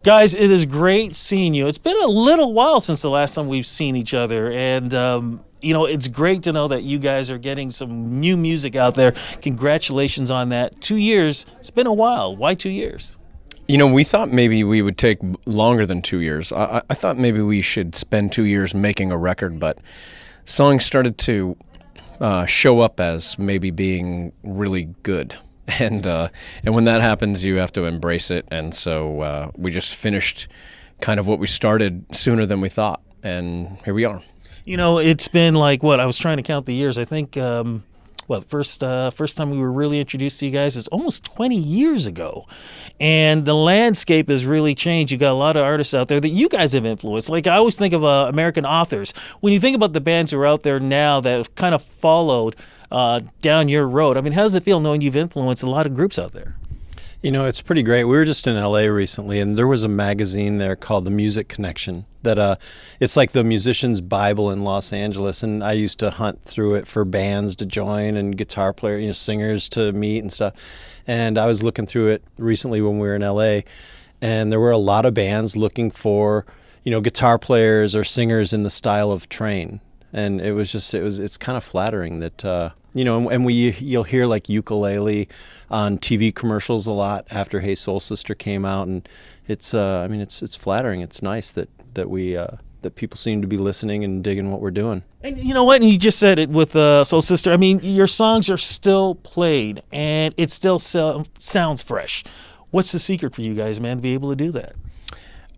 Guys, it is great seeing you. It's been a little while since the last time we've seen each other, and it's great to know that you guys are getting some new music out there. Congratulations on that. 2 years, it's been a while. Why 2 years? We thought maybe we would take longer than 2 years. I thought maybe we should spend 2 years making a record, but songs started to show up as maybe being really good. And when that happens, you have to embrace it. And so we just finished kind of what we started sooner than we thought. And here we are. It's been like, I was trying to count the years. I think, first time we were really introduced to you guys is almost 20 years ago. And the landscape has really changed. You got a lot of artists out there that you guys have influenced. Like, I always think of American authors. When you think about the bands who are out there now that have kind of followed down your road, I mean, how does it feel knowing you've influenced a lot of groups out there? It's pretty great. We were just in LA recently, and there was a magazine there called The Music Connection that it's like the musician's Bible in Los Angeles, and I used to hunt through it for bands to join and guitar players, singers to meet and stuff. And I was looking through it recently when we were in LA, and there were a lot of bands looking for, guitar players or singers in the style of Train. And it's kind of flattering that, and you'll hear like ukulele on TV commercials a lot after Hey Soul Sister came out, and it's flattering. It's nice that people seem to be listening and digging what we're doing. And you know what? And you just said it with Soul Sister. I mean, your songs are still played, and it still sounds fresh. What's the secret for you guys, man, to be able to do that?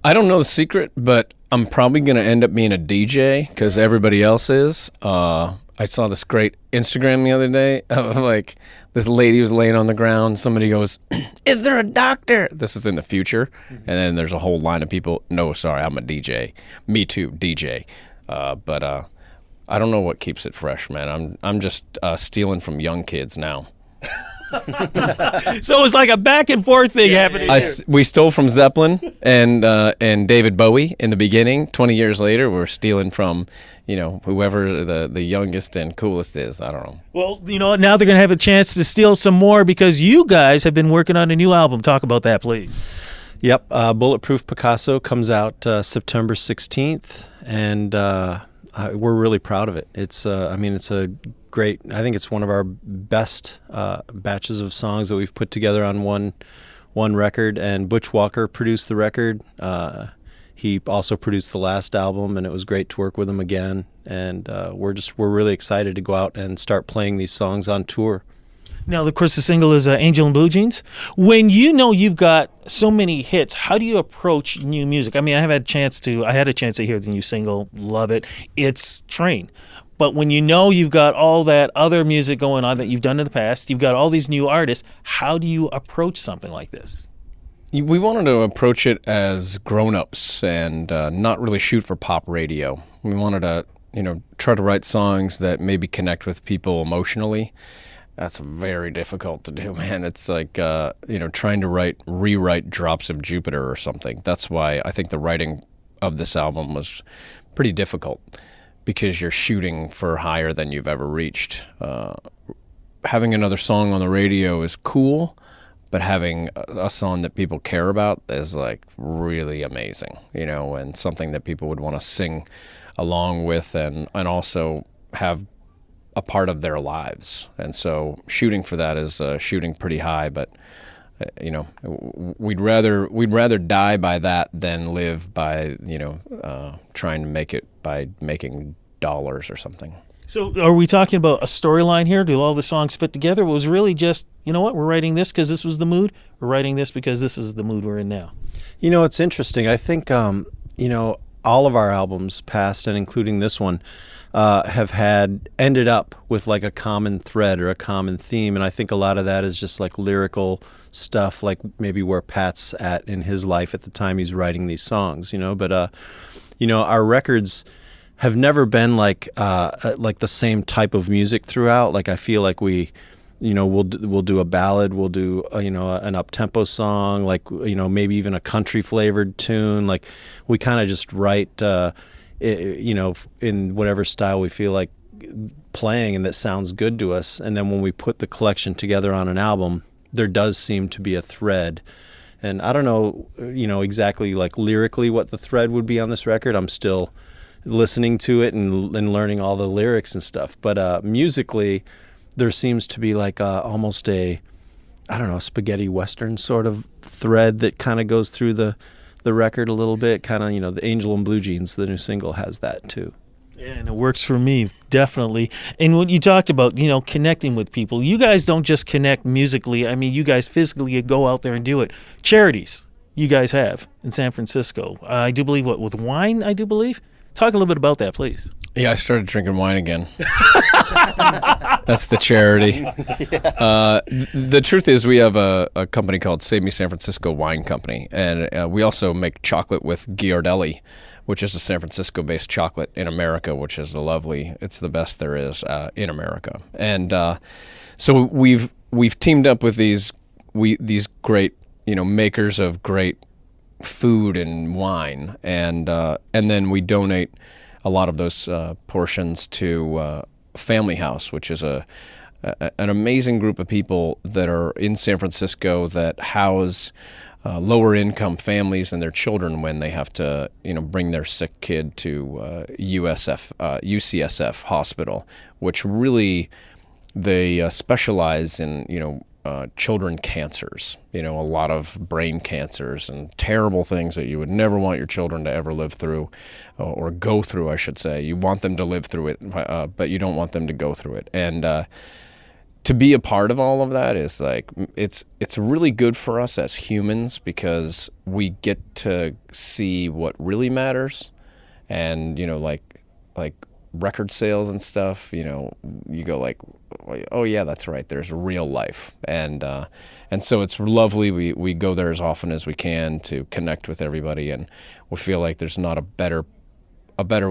I don't know the secret, but I'm probably going to end up being a DJ because everybody else is. I saw this great Instagram the other day of like this lady was laying on the ground. Somebody goes, "Is there a doctor?" This is in the future. And then there's a whole line of people. No, sorry, I'm a DJ. Me too, DJ. But I don't know what keeps it fresh, man. I'm just stealing from young kids now. So it's like a back and forth thing happening. We stole from Zeppelin and David Bowie in the beginning. 20 years later, we're stealing from whoever the youngest and coolest is. I don't know. Well, now they're gonna have a chance to steal some more because you guys have been working on a new album. Talk about that, please. Yep, Bulletproof Picasso comes out September 16th, and we're really proud of it. It's a great. I think it's one of our best batches of songs that we've put together on one record. And Butch Walker produced the record. He also produced the last album, and it was great to work with him again. And we're really excited to go out and start playing these songs on tour. Now, of course, the single is Angel in Blue Jeans. When you've got so many hits, how do you approach new music? I mean, I had a chance to hear the new single, love it. It's Train. But when you've got all that other music going on that you've done in the past, you've got all these new artists, how do you approach something like this? We wanted to approach it as grown-ups and not really shoot for pop radio. We wanted to, try to write songs that maybe connect with people emotionally. That's very difficult to do, man. It's like, trying to rewrite Drops of Jupiter or something. That's why I think the writing of this album was pretty difficult, because you're shooting for higher than you've ever reached. Having another song on the radio is cool, but having a song that people care about is like really amazing, and something that people would want to sing along with and also have a part of their lives. And so shooting for that is shooting pretty high, but we'd rather die by that than live by trying to make it by making dollars or something. So are we talking about a storyline here? Do all the songs fit together? It was really just, we're writing this because this was the mood. We're writing this because this is the mood we're in now. It's interesting. I think, all of our albums past and including this one have ended up with like a common thread or a common theme. And I think a lot of that is just like lyrical stuff, like maybe where Pat's at in his life at the time he's writing these songs, But, our records have never been like the same type of music throughout. Like I feel like we'll do a ballad, we'll do an up-tempo song, like maybe even a country flavored tune. Like we kind of just write in whatever style we feel like playing and that sounds good to us. And then when we put the collection together on an album, there does seem to be a thread. And I don't know, exactly like lyrically what the thread would be on this record. I'm still listening to it and learning all the lyrics and stuff. But musically, there seems to be like almost a, I don't know, spaghetti western sort of thread that kind of goes through the record a little bit. Kind of, the Angel in Blue Jeans, the new single, has that too. Yeah, and it works for me, definitely. And when you talked about, connecting with people, you guys don't just connect musically. I mean, you guys physically go out there and do it. Charities you guys have in San Francisco. I do believe, with wine, I do believe. Talk a little bit about that, please. Yeah, I started drinking wine again. That's the charity. The truth is, we have a company called Save Me San Francisco Wine Company, and we also make chocolate with Ghirardelli, which is a San Francisco-based chocolate in America, which is it's the best there is in America. And so we've teamed up with these great makers of great food and wine, and then we donate a lot of those portions to Family House, which is an amazing group of people that are in San Francisco that house lower income families and their children when they have to bring their sick kid to UCSF hospital, which really they specialize in children cancers, a lot of brain cancers and terrible things that you would never want your children to ever live through, or go through, I should say. You want them to live through it, but you don't want them to go through it. And to be a part of all of that is like, it's really good for us as humans, because we get to see what really matters. And, like record sales and stuff, you go like, oh yeah, that's right, there's real life. And so it's lovely. We go there as often as we can to connect with everybody, and we feel like there's not a better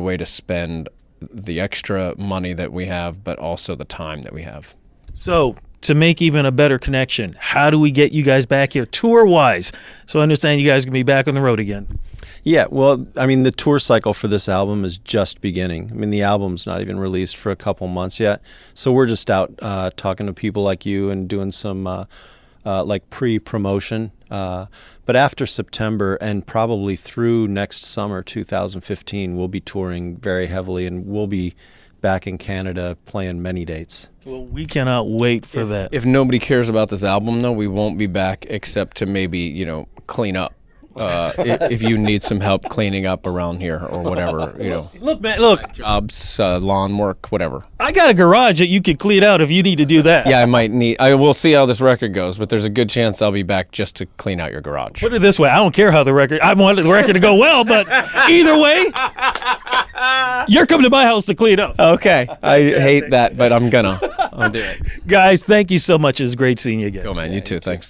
way to spend the extra money that we have, but also the time that we have. So, to make even a better connection, how do we get you guys back here tour-wise? So I understand you guys can be back on the road again. Yeah, well, I mean, the tour cycle for this album is just beginning. I mean, the album's not even released for a couple months yet. So we're just out talking to people like you and doing some like pre-promotion. But after September and probably through next summer, 2015, we'll be touring very heavily, and we'll be back in Canada playing many dates. Well, we cannot wait for that. If nobody cares about this album, though, we won't be back except to maybe, clean up. If you need some help cleaning up around here or whatever, Look, man, look. Jobs, lawn work, whatever. I got a garage that you could clean out if you need to do that. Yeah, I will see how this record goes, but there's a good chance I'll be back just to clean out your garage. Put it this way, I don't care how I want the record to go well, but either way, you're coming to my house to clean up. Okay. I hate that, but I'll do it. Guys, thank you so much. It was great seeing you again. Go, man. You too. Thanks.